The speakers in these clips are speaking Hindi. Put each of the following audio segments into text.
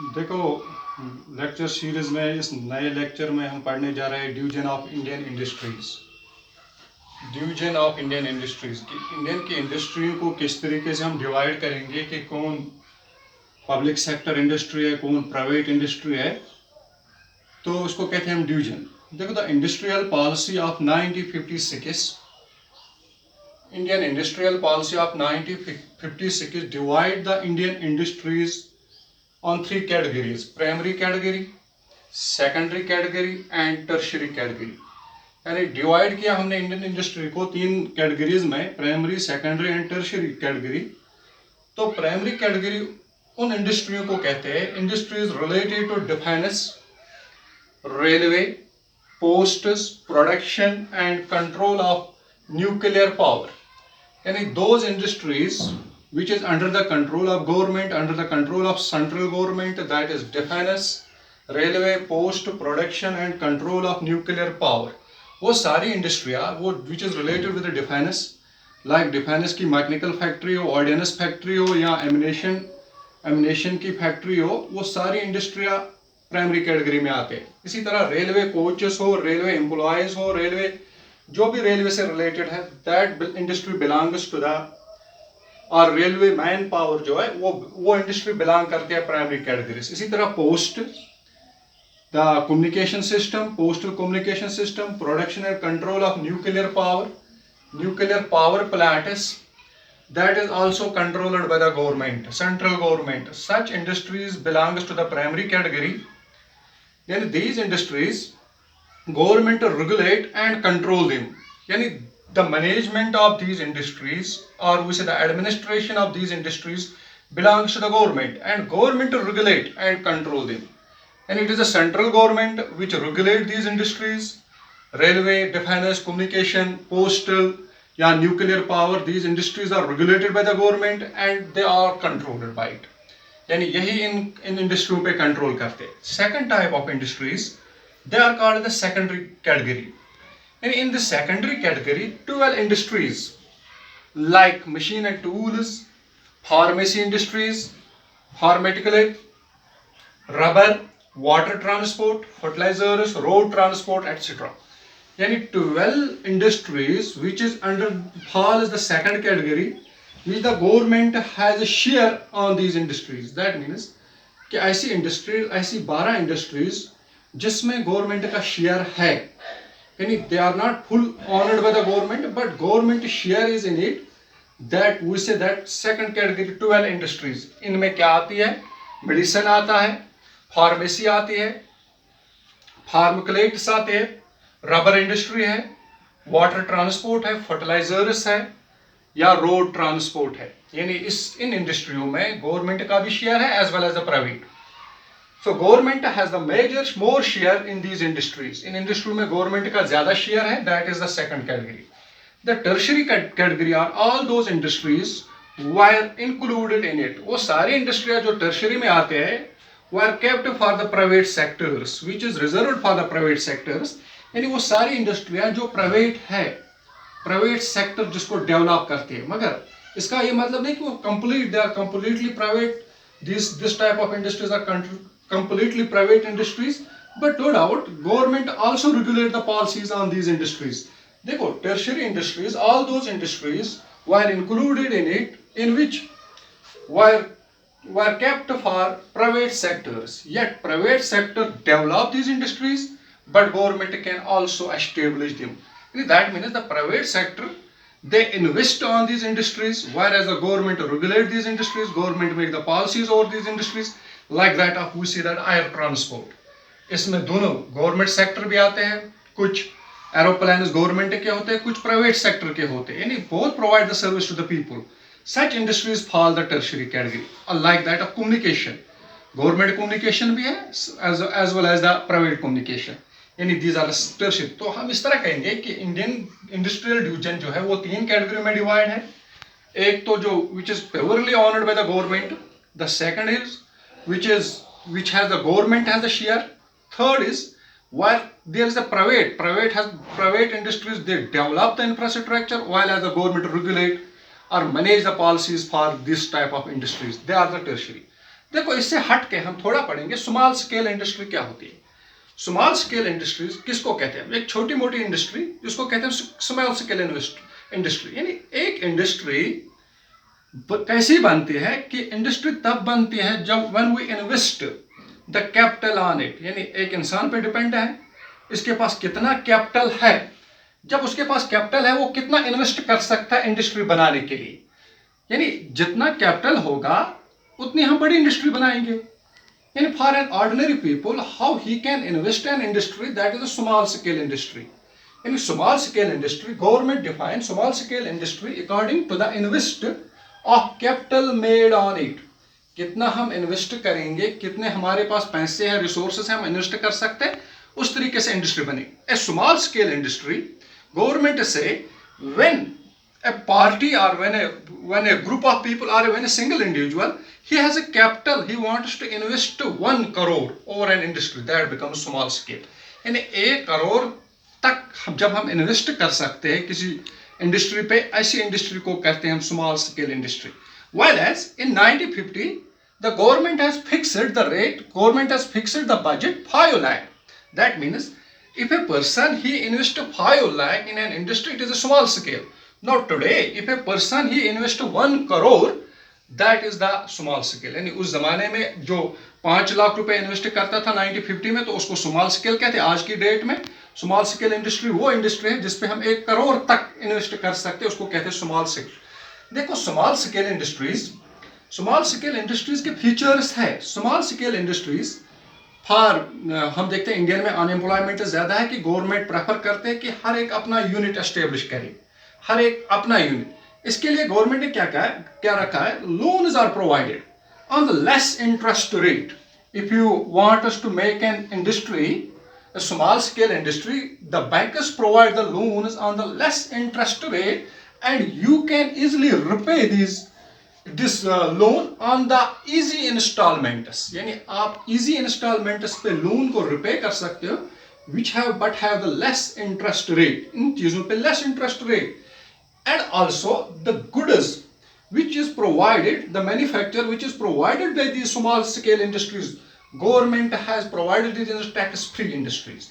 देखो, लेक्चर सीरीज में इस नए लेक्चर में हम पढ़ने जा रहे हैं division of Indian industries. Division of Indian industries की इंडियन की इंडस्ट्री को किस तरीके से हम डिवाइड करेंगे कि कौन पब्लिक सेक्टर इंडस्ट्री है, कौन प्राइवेट इंडस्ट्री है, तो उसको कहते हैं हम डिवीजन। देखो, the industrial policy of 1956, Indian industrial policy of 1956 divide the Indian industries on three categories: primary category, secondary category and tertiary category। यानी डिवाइड किया हमने इंडियन इंडस्ट्री को तीन कैटेगरीज में, primary, secondary and tertiary category. तो प्राइमरी कैटेगरी उन इंडस्ट्रियों को कहते हैं industries related to defence, railway, posts, production and control of nuclear power. यानी those industries which is under the control of government, under the control of central government, that is defense, railway, post, production and control of nuclear power। वो सारी इंडस्ट्रियाँ वो which is related with the defense, like defense की मैकेनिकल फैक्ट्री हो, ऑर्डिनेंस फैक्ट्री हो या एमिनेशन की फैक्ट्री हो, वो सारी इंडस्ट्रियाँ प्राइमरी कैटेगरी में आते हैं। इसी तरह रेलवे कोचेस हो, रेलवे एम्प्लॉयज हो, रेलवे जो भी रेलवे से रिलेटेड है, that industry belongs to the, और रेलवे मैन पावर जो है वो इंडस्ट्री बिलोंग करती है प्राइमरी कैटेगरीज। इसी तरह post, the communication system, postal communication system, production and control of nuclear power plants, that is also controlled by the government, central government। Such industries belongs to the primary category। यानी these industries government regulate and control them। यानी the management of these industries, or we say the administration of these industries, belongs to the government and government regulate and control them। And it is the central government which regulate these industries, railway, defense, communication, postal या nuclear power, these industries are regulated by the government and they are controlled by it। यानी यही इन इंडस्ट्रियों पे कंट्रोल करते हैं। Second type of industries, they are called the secondary category। And in the secondary category, 12 industries like machine and tools, pharmacy industries, pharmaceutical, rubber, water transport, fertilizers, road transport, etc। यानी 12 industries which is under fall is the second category, which the government has a share on these industries। That means कि ऐसी इंडस्ट्री, ऐसी 12 इंडस्ट्रीज जिसमें गवर्नमेंट का शेयर है, यानी they are not full owned by the government but government share is in it, that we say that second category 12 industries। इनमें क्या आती है? मेडिसिन आता है, फार्मेसी आती है, फार्माक्यूलेट्स आते हैं, रबर इंडस्ट्री है, वाटर ट्रांसपोर्ट है, फर्टिलाइजर्स है या रोड ट्रांसपोर्ट है। यानी इन इंडस्ट्रियों में गवर्नमेंट का भी शेयर है as well as the private. So government has the more share in these industries। इन इंडस्ट्री में गवर्नमेंट का ज्यादा शेयर है, that is the second category। The tertiary category are all those industries were included in it। वो सारी इंडस्ट्रियां जो टर्शरी में आते हैं were kept for the private sectors, which is reserved for the private sectors। यानी वो सारी इंडस्ट्रियां जो प्राइवेट है, प्राइवेट सेक्टर जिसको डेवलप करती है, मगर इसका ये मतलब नहीं कि वो complete they are completely private. This type of industries are completely private industries, but no doubt government also regulate the policies on these industries। देखो, tertiary industries, all those industries were included in it, in which were kept for private sectors, yet private sector develop these industries but government can also establish them। That means the private sector, they invest on these industries, whereas the government regulate these industries, government make the policies over these industries, like that of we see that air transport। इसमें दोनों गवर्नमेंट सेक्टर भी आते हैं, कुछ एरोप्लेन गवर्नमेंट के होते हैं, कुछ प्राइवेट सेक्टर के होते हैं, यानी both provide the service to the people. Such industries fall the tertiary category, like that of communication. Government communication भी है as well as the private communication, यानी दीज आर टर्शियरी। तो हम इस तरह कहेंगे कि इंडियन इंडस्ट्रियल डिवीजन जो है वो तीन कैटेगरी में डिवाइड है। एक तो जो which is purely honoured by the government, the second is which has the government has a share, third is where there is a private industries, they develop the infrastructure while as the government regulate or manage the policies for this type of industries, they are the tertiary। देखो इससे हट के हम थोड़ा पढ़ेंगे स्मॉल स्केल इंडस्ट्री क्या होती है। स्मॉल स्केल इंडस्ट्रीज किसको कहते हैं? एक छोटी मोटी इंडस्ट्री जिसको कहते हैं स्मॉल स्केल इंडस्ट्री। यानी एक इंडस्ट्री कैसी बनती है कि इंडस्ट्री तब बनती है जब when we invest the capital on it, यानी एक इंसान पे डिपेंड है इसके पास कितना कैपिटल है, जब उसके पास कैपिटल है वो कितना इन्वेस्ट कर सकता है इंडस्ट्री बनाने के लिए, यानी जितना कैपिटल होगा उतनी हम बड़ी इंडस्ट्री बनाएंगे। यानी for an ordinary people how he can invest an industry that is a small scale industry. यानी small scale industry government define small scale industry according to the invest of capital made on it, कितना हम इन्वेस्ट करेंगे, कितने हमारे पास पैसे हैं, रिसोर्सेस हैं, हम इन्वेस्ट कर सकते हैं, उस तरीके से इंडस्ट्री बनी। ए स्मॉल स्केल इंडस्ट्री गवर्नमेंट से when a party or when a group of people or when a single individual he has a capital, he wants to invest 1 crore over an industry, that becomes small scale। यानी 1 करोड़ तक जब हम इन्वेस्ट कर सकते हैं किसी इंडस्ट्री पे, ऐसी इंडस्ट्री को कहते हैं हम small scale industry. while as in 1950 the government has fixed the rate, government has fixed the budget 5 lakh, that means if a person he invest 5 lakh in an industry, it is a small scale। Now today if a person he invest 1 crore, that is the small scale। यानी उस जमाने में जो 5 लाख रुपए इन्वेस्ट करता था 1950 में, तो उसको स्मॉल स्केल कहते हैं। आज की डेट में स्मॉल स्केल इंडस्ट्री वो इंडस्ट्री है जिसपे हम 1 करोड़ तक इन्वेस्ट कर सकते हैं, उसको कहते हैं स्मॉल स्केल। देखो स्मॉल स्केल इंडस्ट्रीज के फीचर्स है। स्मॉल स्केल इंडस्ट्रीज हम देखते हैं इंडिया में अनएम्प्लॉयमेंट ज्यादा है कि गवर्नमेंट प्रेफर करते हैं कि हर एक अपना यूनिट एस्टेब्लिश करे, हर एक अपना यूनिट। इसके लिए गवर्नमेंट ने क्या रखा है, loans are provided on the less interest rate. If you want us to make an industry, a small scale industry, the bankers provide the loans on the less interest rate and you can easily repay this loan on the easy installments। यानी आप easy installments पे लोन को रिपे कर सकते हो which have the less interest rate, इन चीजों पे less interest rate। and also the goods which is provided, the manufacture which is provided by these small scale industries, government has provided it in the tax free industries।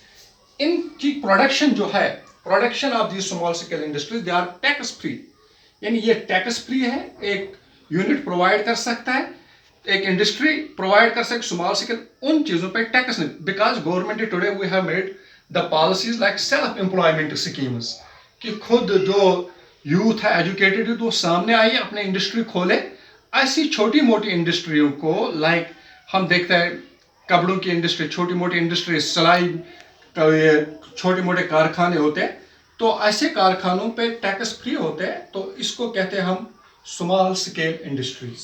इनकी प्रोडक्शन जो है, production of these small scale industries they are tax free। यानी ये टैक्स फ्री है, एक यूनिट प्रोवाइड कर सकता है, एक इंडस्ट्री प्रोवाइड कर सकती स्मॉल स्केल, उन चीजों पे टैक्स नहीं। Because government today we have made the policies like self employment schemes, कि खुद जो यूथ है एजुकेटेड है तो सामने आइए अपने इंडस्ट्री खोले। ऐसी छोटी मोटी इंडस्ट्रियों को लाइक हम देखते हैं कपड़ों की इंडस्ट्री, छोटी मोटी इंडस्ट्री, सिलाई, छोटे मोटे कारखाने होते हैं, तो ऐसे कारखानों पे टैक्स फ्री होते हैं, तो इसको कहते हैं हम स्मॉल स्केल इंडस्ट्रीज।